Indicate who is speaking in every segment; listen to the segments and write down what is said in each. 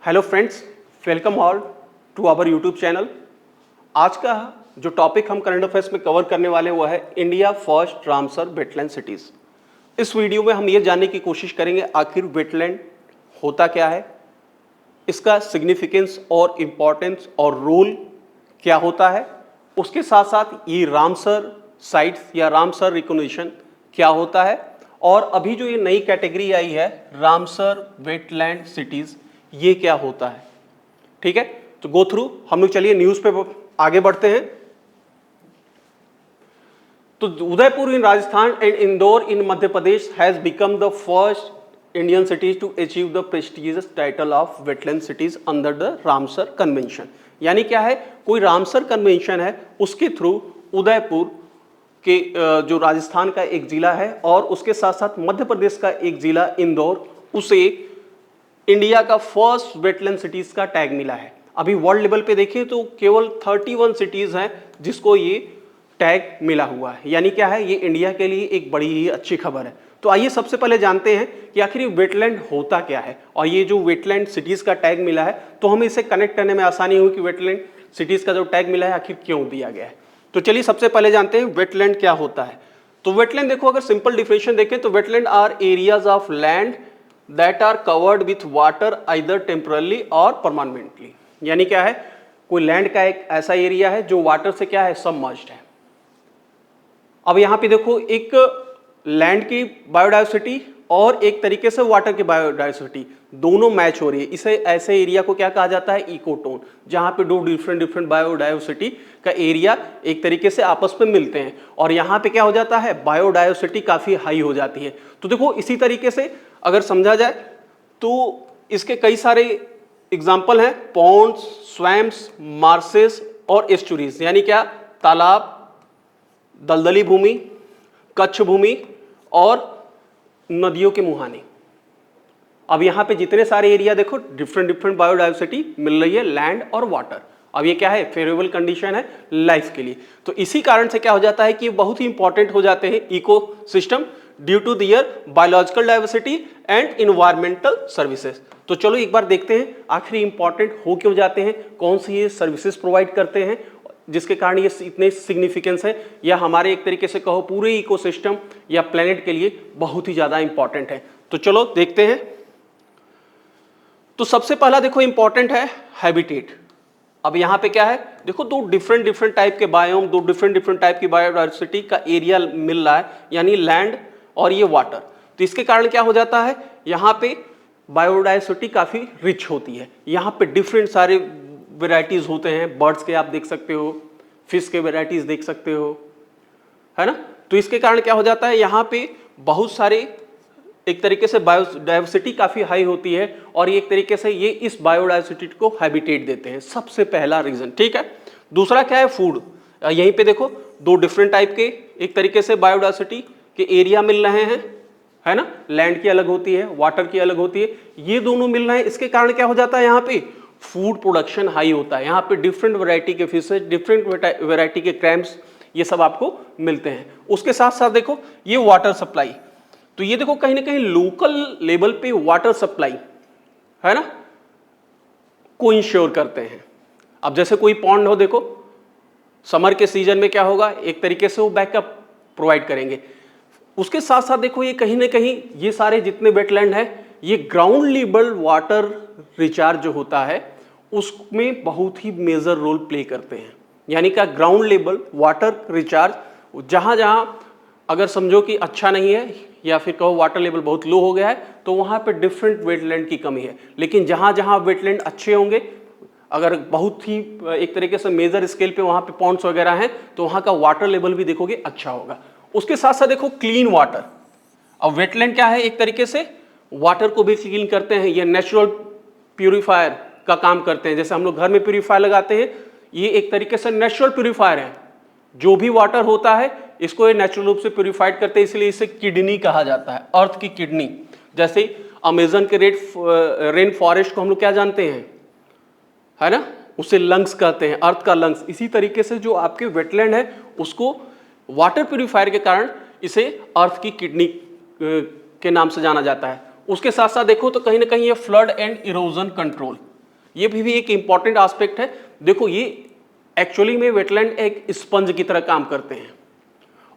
Speaker 1: Hello friends, welcome all to our YouTube channel. आज का जो टॉपिक हम करंट अफेयर्स में कवर करने वाले वो है India first Ramsar wetland cities. इस वीडियो में हम ये जानने की कोशिश करेंगे आखिर वेटलैंड होता क्या है, इसका सिग्निफिकेंस और इम्पॉर्टेंस और रोल क्या होता है, उसके साथ साथ ये रामसर साइट्स या रामसर रिकॉग्निशन क्या होता है, और अभी जो ये नई कैटेगरी आई है रामसर वेटलैंड सिटीज़, ये क्या होता है। ठीक है, तो गो थ्रू हम लोग चलिए न्यूज़ पे आगे बढ़ते हैं। तो Udaipur in Rajasthan and Indore in Madhya Pradesh has become the first Indian cities to achieve the prestigious title of wetland cities under the Ramsar convention. यानी क्या है, कोई रामसर कन्वेंशन है, उसके थ्रू उदयपुर के जो राजस्थान का एक जिला है और उसके साथ साथ मध्य प्रदेश का एक जिला इंदौर, उसे इंडिया का फर्स्ट वेटलैंड सिटीज का टैग मिला है। अभी वर्ल्ड लेवल पे देखें तो केवल 31 सिटीज हैं जिसको ये टैग मिला हुआ है। यानी क्या है, ये इंडिया के लिए एक बड़ी ही अच्छी खबर है। तो आइए सबसे पहले जानते हैं कि आखिर ये वेटलैंड होता क्या है, और ये जो वेटलैंड सिटीज का टैग मिला है तो हमें इसे कनेक्ट करने में आसानी हुई कि वेटलैंड सिटीज का जो टैग मिला है आखिर क्यों दिया गया है। तो चलिए सबसे पहले जानते हैं वेटलैंड क्या होता है। तो वेटलैंड देखो, अगर सिंपल डिफिनेशन देखें तो wetland are areas of land that are covered with water either temporarily और permanently। यानी क्या है, कोई लैंड का एक ऐसा एरिया है जो वाटर से क्या है, सबमर्ज्ड है। अब यहां पे देखो, एक लैंड की बायोडाइवर्सिटी और एक तरीके से वाटर की बायोडाइवर्सिटी दोनों मैच हो रही है। इसे ऐसे एरिया को क्या कहा जाता है, इकोटोन, जहां पे दो डिफरेंट बायोडाइवर्सिटी का एरिया एक तरीके से आपस में मिलते हैं और यहाँ पे क्या हो जाता है, बायोडाइवर्सिटी काफी हाई हो जाती है। तो देखो, इसी तरीके से अगर समझा जाए तो इसके कई सारे एग्जाम्पल हैं, पॉन्ड्स, स्वैम्प्स, मार्सेस और एस्चुरीज। यानी क्या, तालाब, दलदली भूमि, कच्छ भूमि और नदियों के मुहाने। अब यहाँ पे जितने सारे एरिया देखो, डिफरेंट बायोडाइवर्सिटी मिल रही है, लैंड और वाटर। अब ये क्या है, फेवरेबल कंडीशन है लाइफ के लिए। तो इसी कारण से क्या हो जाता है कि बहुत ही इंपॉर्टेंट हो जाते हैं ecosystem due to their biological diversity and environmental services. तो चलो एक बार देखते हैं आखिर इंपॉर्टेंट हो क्यों जाते हैं, कौन सी ये सर्विसेज प्रोवाइड करते हैं जिसके कारण ये इतने सिग्निफिकेंस है, या हमारे एक तरीके से कहो पूरे इकोसिस्टम या प्लेनेट के लिए बहुत ही ज्यादा इंपॉर्टेंट है। तो चलो देखते हैं। तो सबसे पहला देखो इंपॉर्टेंट है हैबिटेट। अब यहाँ पे क्या है, देखो दो डिफरेंट टाइप के बायोम, दो डिफरेंट टाइप की बायोडाइवर्सिटी का एरिया मिल रहा है, यानी लैंड और ये वाटर। तो इसके कारण क्या हो जाता है, यहाँ पे बायोडाइवर्सिटी काफी रिच होती है। यहाँ पे डिफरेंट सारे वेराइटीज होते हैं, बर्ड्स के आप देख सकते हो, फिश के वेराइटीज देख सकते हो, है ना। तो इसके कारण क्या हो जाता है, यहाँ पे बहुत सारे एक तरीके से बायोडाइवर्सिटी काफी हाई होती है और ये एक तरीके से ये इस बायोडाइवर्सिटी को हैबिटेट देते हैं, सबसे पहला रीजन। ठीक है, दूसरा क्या है, फूड। यहीं पे देखो दो डिफरेंट टाइप के एक तरीके से बायोडाइवर्सिटी के एरिया मिल रहे हैं, है ना। लैंड की अलग होती है, वाटर की अलग होती है, ये दोनों मिल रहे हैं। इसके कारण क्या हो जाता है, यहाँ पे फूड प्रोडक्शन हाई होता है। यहाँ पे डिफरेंट वैरायटी के फिशेज, डिफरेंट वैरायटी के क्रैम्स, ये सब आपको मिलते हैं। उसके साथ साथ देखो ये वाटर सप्लाई, तो ये देखो कहीं ना कहीं लोकल लेवल पे वाटर सप्लाई, है ना, को इंश्योर करते हैं। अब जैसे कोई पॉन्ड हो, देखो समर के सीजन में क्या होगा, एक तरीके से वो बैकअप प्रोवाइड करेंगे। उसके साथ साथ देखो ये कहीं ना कहीं ये सारे जितने वेटलैंड है, ये ग्राउंड लेवल वाटर रिचार्ज जो होता है उसमें बहुत ही मेजर रोल प्ले करते हैं। यानी कि ग्राउंड लेवल वाटर रिचार्ज, जहां जहां अगर समझो कि अच्छा नहीं है या फिर कहो वाटर लेवल बहुत लो हो गया है, तो वहां पे डिफरेंट वेटलैंड की कमी है। लेकिन जहां जहां वेटलैंड अच्छे होंगे, अगर बहुत ही एक तरीके से मेजर स्केल पे वहां पे पॉन्ड्स वगैरह हैं, तो वहां का वाटर लेवल भी देखोगे अच्छा होगा। उसके साथ साथ देखो क्लीन वाटर। अब वेटलैंड क्या है, एक तरीके से वाटर को भी क्लीन करते हैं, ये नेचुरल प्यूरिफायर का काम करते हैं। जैसे हम लोग घर में प्यूरिफायर लगाते हैं, ये एक तरीके से नेचुरल प्यूरिफायर है। जो भी वाटर होता है इसको ये नेचुरल रूप से प्यूरिफाइड करते हैं, इसलिए इसे किडनी कहा जाता है, अर्थ की किडनी। जैसे अमेजन के रेन फॉरेस्ट को हम लोग क्या जानते हैं, है ना, उसे लंग्स कहते हैं, अर्थ का लंग्स। इसी तरीके से जो आपके वेटलैंड है उसको वाटर प्यूरिफायर के कारण इसे अर्थ की किडनी के नाम से जाना जाता है। उसके साथ साथ देखो तो कहीं ना कहीं ये फ्लड एंड इरोजन कंट्रोल, ये भी एक इंपॉर्टेंट एस्पेक्ट है। देखो ये एक्चुअली में वेटलैंड एक स्पंज की तरह काम करते हैं,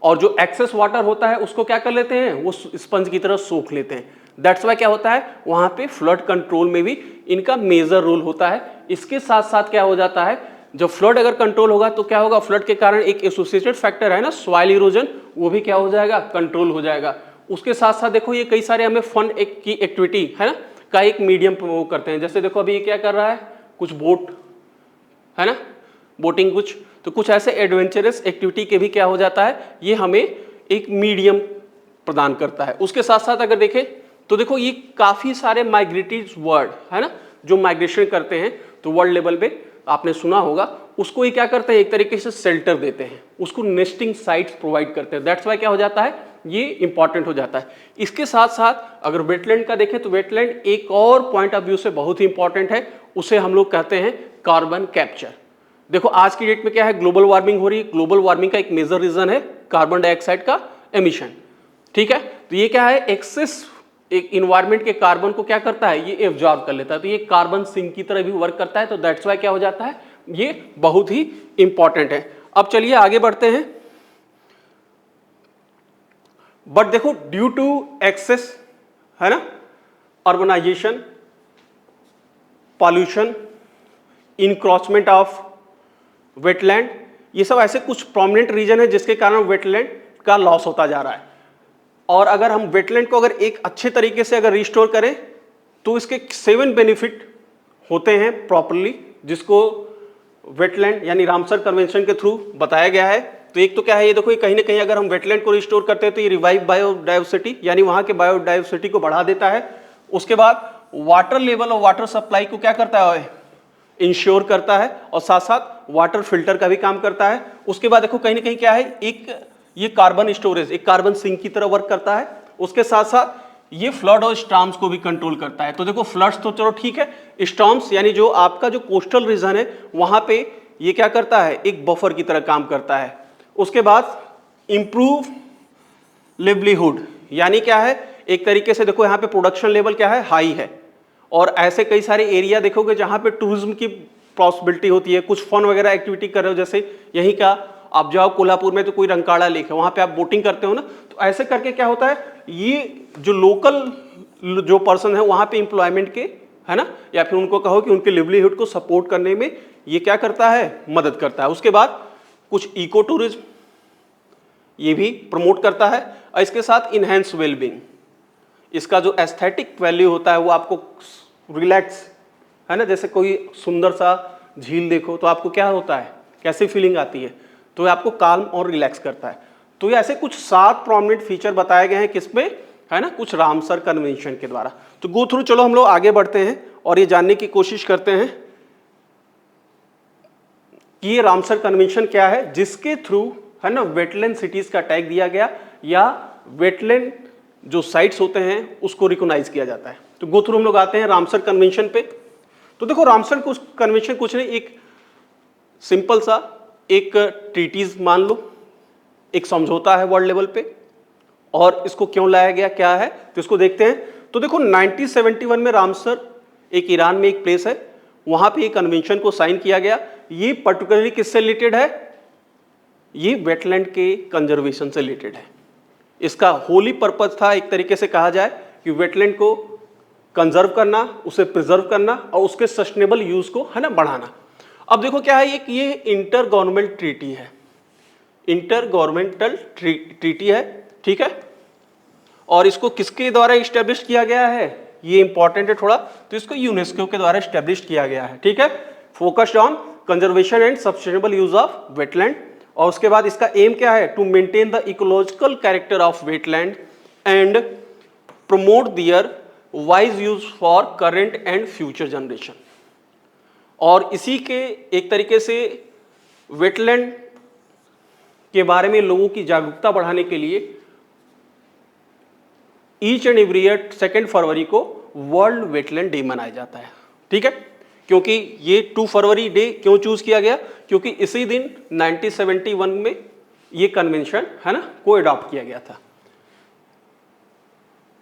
Speaker 1: और जो एक्सेस वाटर होता है उसको क्या कर लेते हैं, वो स्पंज की तरह सोख लेते हैं। दैट्स वाई क्या होता है, वहां पे फ्लड कंट्रोल में भी इनका मेजर रोल होता है। इसके साथ साथ क्या हो जाता है, जब फ्लड अगर कंट्रोल होगा तो क्या होगा, फ्लड के कारण एक एसोसिएटेड फैक्टर है ना सॉइल इरोजन, वो भी क्या हो जाएगा, कंट्रोल हो जाएगा। उसके साथ साथ देखो ये कई सारे हमें फन की एक्टिविटी है ना का एक मीडियम प्रमोट करते हैं। जैसे देखो अभी ये क्या कर रहा है, कुछ बोट है ना, बोटिंग कुछ, तो कुछ ऐसे एडवेंचरस एक्टिविटी के भी क्या हो जाता है, ये हमें एक मीडियम प्रदान करता है। उसके साथ साथ अगर देखें तो देखो ये काफी सारे माइग्रेटरी बर्ड है ना जो माइग्रेशन करते हैं, तो वर्ल्ड लेवल पे आपने सुना होगा, उसको ये क्या करते हैं, एक तरीके से शेल्टर देते हैं, उसको नेस्टिंग साइट्स प्रोवाइड करते हैं। दैट्स वाई क्या हो जाता है, ये इंपॉर्टेंट हो जाता है। इसके साथ साथ अगर वेटलैंड का देखें तो वेटलैंड एक और पॉइंट ऑफ व्यू से बहुत ही इंपॉर्टेंट है, उसे हम लोग कहते हैं कार्बन कैप्चर। देखो आज की डेट में क्या है, ग्लोबल वार्मिंग हो रही है, ग्लोबल वार्मिंग का एक मेजर रीजन है कार्बन डाइऑक्साइड का एमिशन, ठीक है। तो ये क्या है, एक्सेस एक इन्वायरमेंट के कार्बन को क्या करता है, ये एब्जॉर्ब कर लेता है, तो ये कार्बन सिंक की तरह भी वर्क करता है। तो दैट्स वाई क्या हो जाता है, ये बहुत ही इंपॉर्टेंट है। अब चलिए आगे बढ़ते हैं। बट देखो ड्यू टू एक्सेस है ना, urbanization, pollution, encroachment of wetland, ये सब ऐसे कुछ प्रोमिनेंट रीजन है जिसके कारण वेटलैंड का लॉस होता जा रहा है। और अगर हम वेटलैंड को अगर एक अच्छे तरीके से अगर रिस्टोर करें तो इसके 7 बेनिफिट होते हैं प्रॉपरली, जिसको वेटलैंड यानी रामसर कन्वेंशन के थ्रू बताया गया है। तो एक तो क्या है, ये देखो ये कहीं ना कहीं अगर हम वेटलैंड को रिस्टोर करते हैं तो ये रिवाइव बायोडाइवर्सिटी यानी वहां के बायोडाइवर्सिटी को बढ़ा देता है। उसके बाद वाटर लेवल और वाटर सप्लाई को क्या करता है, इंश्योर करता है, और साथ साथ वाटर फिल्टर का भी काम करता है। उसके बाद देखो कहीं ना कहीं क्या है, एक ये कार्बन स्टोरेज, एक कार्बन सिंक की तरह वर्क करता है। उसके साथ साथ ये फ्लड और स्टॉर्म्स को भी कंट्रोल करता है। तो देखो फ्लड्स तो चलो ठीक है, स्टॉर्म्स यानी जो आपका जो कोस्टल रीजन है वहां पे ये क्या करता है, एक बफर की तरह काम करता है। उसके बाद इंप्रूव लिवलीहुड यानी क्या है, एक तरीके से देखो यहाँ पे प्रोडक्शन लेवल क्या है, हाई है, और ऐसे कई सारे एरिया देखोगे जहां पे टूरिज्म की पॉसिबिलिटी होती है, कुछ फन वगैरह एक्टिविटी कर रहे हो, जैसे यहीं का आप जाओ कोल्हापुर में तो कोई रंकाड़ा लेक है, वहां पे आप बोटिंग करते हो ना, तो ऐसे करके क्या होता है, ये जो लोकल जो पर्सन है वहां पे एम्प्लॉयमेंट के है ना, या फिर उनको कहो कि उनके लिवलीहुड को सपोर्ट करने में ये क्या करता है, मदद करता है। उसके बाद कुछ इको टूरिज्म ये भी प्रमोट करता है, और इसके साथ इनहेंस वेलबींग, इसका जो एस्थेटिक वैल्यू होता है वो आपको रिलैक्स है ना, जैसे कोई सुंदर सा झील देखो तो आपको क्या होता है, कैसी फीलिंग आती है, तो ये आपको काल्म और रिलैक्स करता है। तो ये ऐसे कुछ 7 प्रोमिनेंट फीचर बताए गए हैं किसमें, है ना, कुछ रामसर कन्वेंशन के द्वारा। तो गो थ्रू चलो हम लोग आगे बढ़ते हैं और ये जानने की कोशिश करते हैं कि ये रामसर कन्वेंशन क्या है, जिसके थ्रू है ना वेटलैंड सिटीज का टैग दिया गया, या वेटलैंड जो साइट्स होते हैं उसको रिकॉग्नाइज किया जाता है। तो गो थ्रू हम लोग आते हैं रामसर कन्वेंशन पे। तो देखो रामसर कन्वेंशन कुछ नहीं, एक सिंपल सा एक ट्रीटीज मान लो, एक समझौता है वर्ल्ड लेवल पे, और इसको क्यों लाया गया, क्या है, तो इसको देखते हैं। तो देखो 1971 में रामसर एक ईरान में एक प्लेस है, वहां पे एक कन्वेंशन को साइन किया गया। ये पर्टिकुलरली किससे रिलेटेड है, ये वेटलैंड के कंजर्वेशन से रिलेटेड है। इसका होली पर्पज था, एक तरीके से कहा जाए कि वेटलैंड को कंजर्व करना, उसे प्रिजर्व करना और उसके सस्टेनेबल यूज को है ना बढ़ाना। अब देखो क्या है, एक ये इंटर गवर्नमेंट ट्रीटी है, इंटर गवर्नमेंटल ट्रीटी है, ठीक है, और इसको किसके द्वारा इस्टेब्लिश किया गया है, ये इंपॉर्टेंट है थोड़ा, तो इसको यूनेस्को के द्वारा इस्टेब्लिश किया गया है, ठीक है, focused on conservation and sustainable use of wetland. और उसके बाद इसका एम क्या है, to maintain the ecological character of wetland and promote their wise use for current and future generation. और इसी के एक तरीके से वेटलैंड के बारे में लोगों की जागरूकता बढ़ाने के लिए ईच एंड एवरी ईयर 2 फरवरी को वर्ल्ड वेटलैंड डे मनाया जाता है, ठीक है। क्योंकि ये 2 फरवरी डे क्यों चूज किया गया, क्योंकि इसी दिन 1971 में ये कन्वेंशन है ना को अडॉप्ट किया गया था।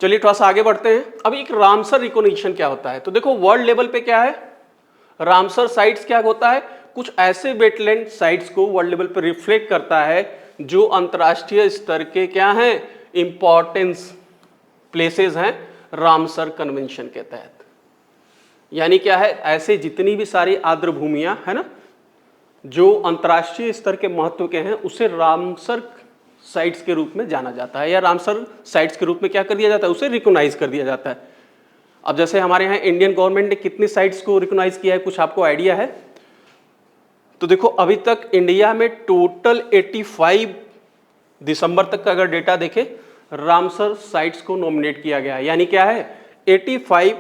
Speaker 1: चलिए थोड़ा सा आगे बढ़ते हैं। अब एक रामसर रिकॉग्निशन क्या होता है, तो देखो वर्ल्ड लेवल पे क्या है, रामसर साइट्स क्या होता है, कुछ ऐसे वेटलैंड साइट्स को वर्ल्ड लेवल पर रिफ्लेक्ट करता है जो अंतर्राष्ट्रीय स्तर के क्या हैं, इंपॉर्टेंस प्लेसेस हैं रामसर कन्वेंशन के तहत। यानी क्या है, ऐसे जितनी भी सारी आर्द्र भूमियां है ना जो अंतर्राष्ट्रीय स्तर के महत्व के हैं, उसे रामसर साइट्स के रूप में जाना जाता है, या रामसर साइट्स के रूप में क्या कर दिया जाता है, उसे रिकॉग्नाइज कर दिया जाता है। अब जैसे हमारे यहाँ इंडियन गवर्नमेंट ने कितनी साइट्स को रिकॉग्नाइज किया है, कुछ आपको आइडिया है? तो देखो अभी तक इंडिया में टोटल 85 दिसंबर तक का अगर डेटा देखें, रामसर साइट्स को नॉमिनेट किया गया है। यानी क्या है, 85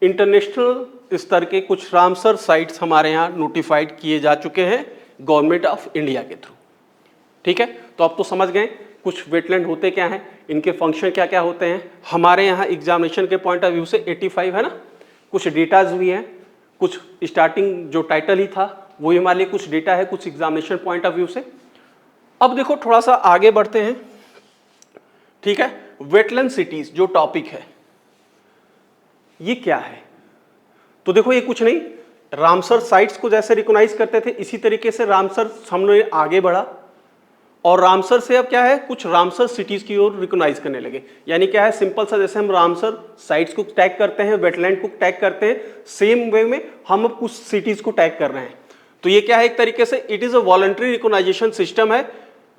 Speaker 1: इंटरनेशनल स्तर के कुछ रामसर साइट्स हमारे यहाँ नोटिफाइड किए जा चुके हैं गवर्नमेंट ऑफ इंडिया के थ्रू। ठीक है, तो आप तो समझ गए कुछ वेटलैंड होते क्या हैं, इनके फंक्शन क्या क्या होते हैं। हमारे यहाँ एग्जामिनेशन के पॉइंट ऑफ व्यू से 85 है ना, कुछ डेटाज भी हैं, कुछ स्टार्टिंग जो टाइटल ही था वही हमारे लिए कुछ डेटा है, कुछ एग्जामिनेशन पॉइंट ऑफ व्यू से। अब देखो थोड़ा सा आगे बढ़ते हैं। ठीक है, वेटलैंड सिटीज जो टॉपिक है ये क्या है, तो देखो ये कुछ नहीं, रामसर साइट्स को जैसे रिकॉग्नाइज करते थे इसी तरीके से रामसर हमने आगे बढ़ा और रामसर से अब क्या है, कुछ रामसर सिटीज की ओर रिकॉग्नाइज करने लगे। यानी क्या है, सिंपल सा जैसे हम रामसर साइट्स को टैग करते हैं, वेटलैंड को टैग करते हैं, सेम वे में हम अब कुछ सिटीज को टैग कर रहे हैं। तो ये क्या है, एक तरीके से it is a voluntary recognition system है।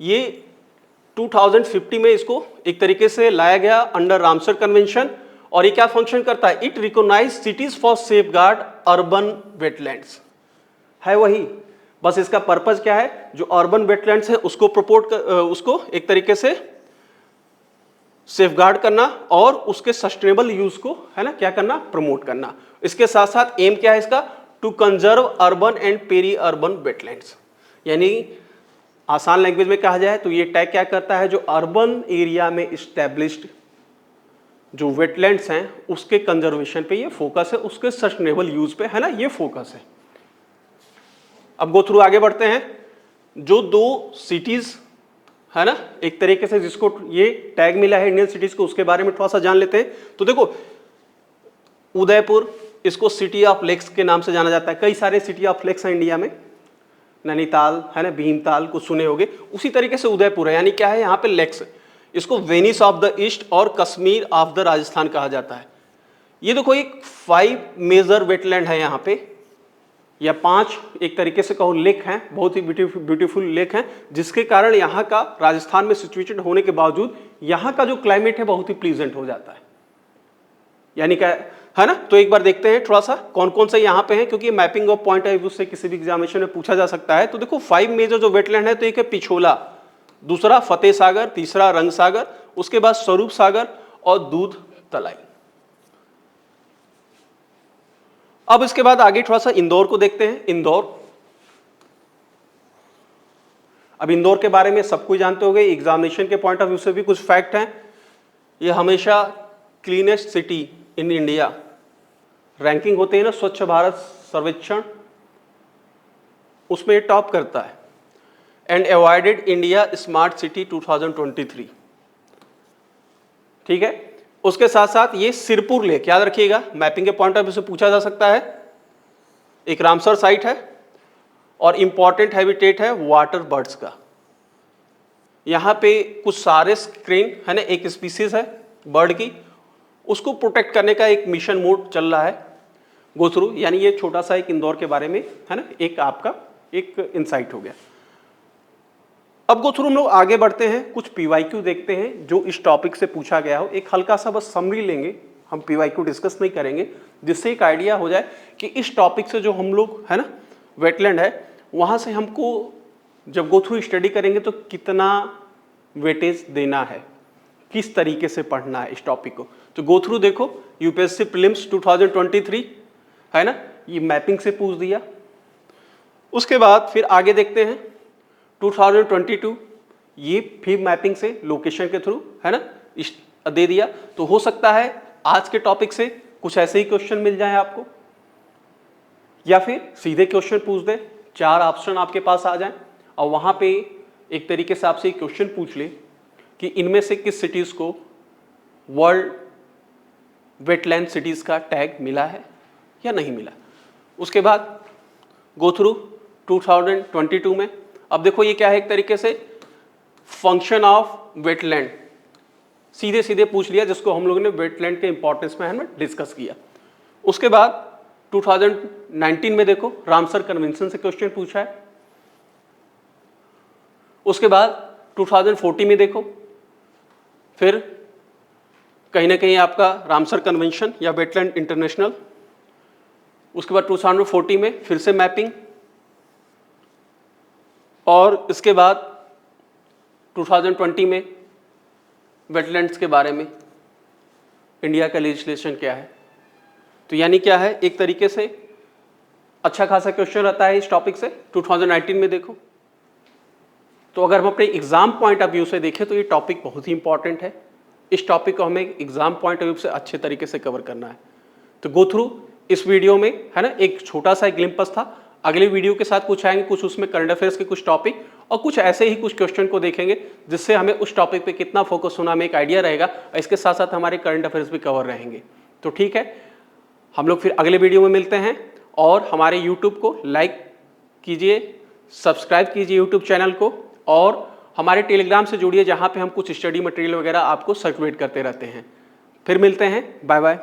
Speaker 1: ये 2050 में इसको एक तरीके से लाया गया अंडर रामसर कन्वेंशन। और ये क्या फंक्शन करता है, it recognize cities for safeguard urban wetlands, है वही, बस इसका पर्पज क्या है, जो अर्बन वेटलैंड्स है उसको उसको एक तरीके से सेफगार्ड करना और उसके सस्टेनेबल यूज को है ना क्या करना, प्रमोट करना। इसके साथ साथ एम क्या है इसका, to conserve urban and peri urban wetlands. यानी आसान लैंग्वेज में कहा जाए तो ये टैग क्या करता है, जो अर्बन एरिया में इस्टेब्लिश्ड जो वेटलैंड्स हैं उसके कंजर्वेशन पे ये फोकस है, उसके सस्टेनेबल यूज पे है ना ये फोकस है। अब गो थ्रू आगे बढ़ते हैं। जो दो सिटीज है ना एक तरीके से जिसको ये टैग मिला है इंडियन सिटीज को, उसके बारे में थोड़ा सा जान लेते हैं। तो देखो उदयपुर, इसको सिटी ऑफ लेक्स के नाम से जाना जाता है। कई सारे सिटी ऑफ लेक्स हैं इंडिया में, नैनीताल है ना, भीमताल कुछ सुने होंगे, उसी तरीके से उदयपुर है। यानी क्या है, यहाँ पे लेक्स, इसको वेनिस ऑफ द ईस्ट और कश्मीर ऑफ द राजस्थान कहा जाता है। ये देखो एक 5 मेजर वेटलैंड है यहाँ पे, या 5 एक तरीके से कहो लेक हैं, बहुत ही ब्यूटीफुल लेक हैं, जिसके कारण यहाँ का राजस्थान में सिचुएटेड होने के बावजूद यहाँ का जो क्लाइमेट है बहुत ही प्लीजेंट हो जाता है। यानी क्या है ना, तो एक बार देखते हैं थोड़ा सा कौन कौन से यहाँ पे हैं, क्योंकि mapping of point of view से किसी भी एग्जामिनेशन में पूछा जा सकता है। तो देखो 5 मेजर जो वेटलैंड है, तो एक है पिछोला, दूसरा फतेह सागर, तीसरा रंग सागर, उसके बाद स्वरूप सागर और दूध तलाई। अब इसके बाद आगे थोड़ा सा इंदौर को देखते हैं। इंदौर, अब इंदौर के बारे में सब कुछ जानते होंगे, एग्जामिनेशन के पॉइंट ऑफ व्यू से भी कुछ फैक्ट हैं। ये हमेशा cleanest city in India ranking होते हैं ना, स्वच्छ भारत सर्वेक्षण, उसमें टॉप करता है। And awarded India smart city 2023। ठीक है, उसके साथ साथ ये सिरपुर लेक, याद रखिएगा मैपिंग के पॉइंट ऑफ व्यू से पूछा जा सकता है, एक रामसर साइट है और इंपॉर्टेंट हैबिटेट है वाटर बर्ड्स का। यहाँ पे कुछ सारे स्क्रीन है ना, एक स्पीसीज है बर्ड की, उसको प्रोटेक्ट करने का एक मिशन मोड चल रहा है गो थ्रू। यानी ये छोटा सा एक इंदौर के बारे में है ना एक आपका एक इंसाइट हो गया। अब गो थ्रू हम लोग आगे बढ़ते हैं, कुछ पीवाईक्यू देखते हैं जो इस टॉपिक से पूछा गया हो। एक हल्का सा बस समरी लेंगे, हम पीवाईक्यू डिस्कस नहीं करेंगे, जिससे एक आइडिया हो जाए कि इस टॉपिक से जो हम लोग है ना वेटलैंड है वहाँ से हमको जब गो थ्रू स्टडी करेंगे तो कितना वेटेज देना है, किस तरीके से पढ़ना है इस टॉपिक को। तो गो थ्रू देखो, यूपीएससी प्रीलिम्स 2023 है ना, ये मैपिंग से पूछ दिया। उसके बाद फिर आगे देखते हैं 2022, ये फिर मैपिंग से लोकेशन के थ्रू है ना दे दिया। तो हो सकता है आज के टॉपिक से कुछ ऐसे ही क्वेश्चन मिल जाए आपको, या फिर सीधे क्वेश्चन पूछ दे, 4 ऑप्शन आपके पास आ जाए और वहां पे एक तरीके से आपसे क्वेश्चन पूछ ले कि इनमें से किस सिटीज को वर्ल्ड वेटलैंड सिटीज का टैग मिला है या नहीं मिला। उसके बाद गो थ्रू 2022 में, अब देखो ये क्या है, एक तरीके से फंक्शन ऑफ वेटलैंड, सीधे सीधे पूछ लिया, जिसको हम लोगों ने वेटलैंड के इंपॉर्टेंस में हमें डिस्कस किया। उसके बाद 2019 में देखो रामसर कन्वेंशन से क्वेश्चन पूछा है। उसके बाद 2014 में देखो फिर कहीं ना कहीं आपका रामसर कन्वेंशन या वेटलैंड इंटरनेशनल। उसके बाद 2014 में फिर से मैपिंग, और इसके बाद 2020 में वेटलैंड्स के बारे में इंडिया का लेजिस्लेशन क्या है। तो यानी क्या है, एक तरीके से अच्छा खासा क्वेश्चन रहता है इस टॉपिक से 2019 में देखो। तो अगर हम अपने एग्जाम पॉइंट ऑफ व्यू से देखें तो ये टॉपिक बहुत ही इंपॉर्टेंट है। इस टॉपिक को हमें एग्जाम पॉइंट ऑफ व्यू से अच्छे तरीके से कवर करना है। तो गो थ्रू इस वीडियो में, है ना, एक छोटा सा ग्लिम्पस था। अगले वीडियो के साथ कुछ आएंगे, कुछ उसमें करंट अफेयर्स के कुछ टॉपिक और कुछ ऐसे ही कुछ क्वेश्चन को देखेंगे, जिससे हमें उस टॉपिक पे कितना फोकस होना हमें एक आइडिया रहेगा। इसके साथ साथ हमारे करंट अफेयर्स भी कवर रहेंगे। तो ठीक है, हम लोग फिर अगले वीडियो में मिलते हैं। और हमारे यूट्यूब को लाइक कीजिए, सब्सक्राइब कीजिए यूट्यूब चैनल को, और हमारे टेलीग्राम से जुड़िए, जहाँ पे हम कुछ स्टडी मटेरियल वगैरह आपको सर्कुलेट करते रहते हैं। फिर मिलते हैं, बाय बाय।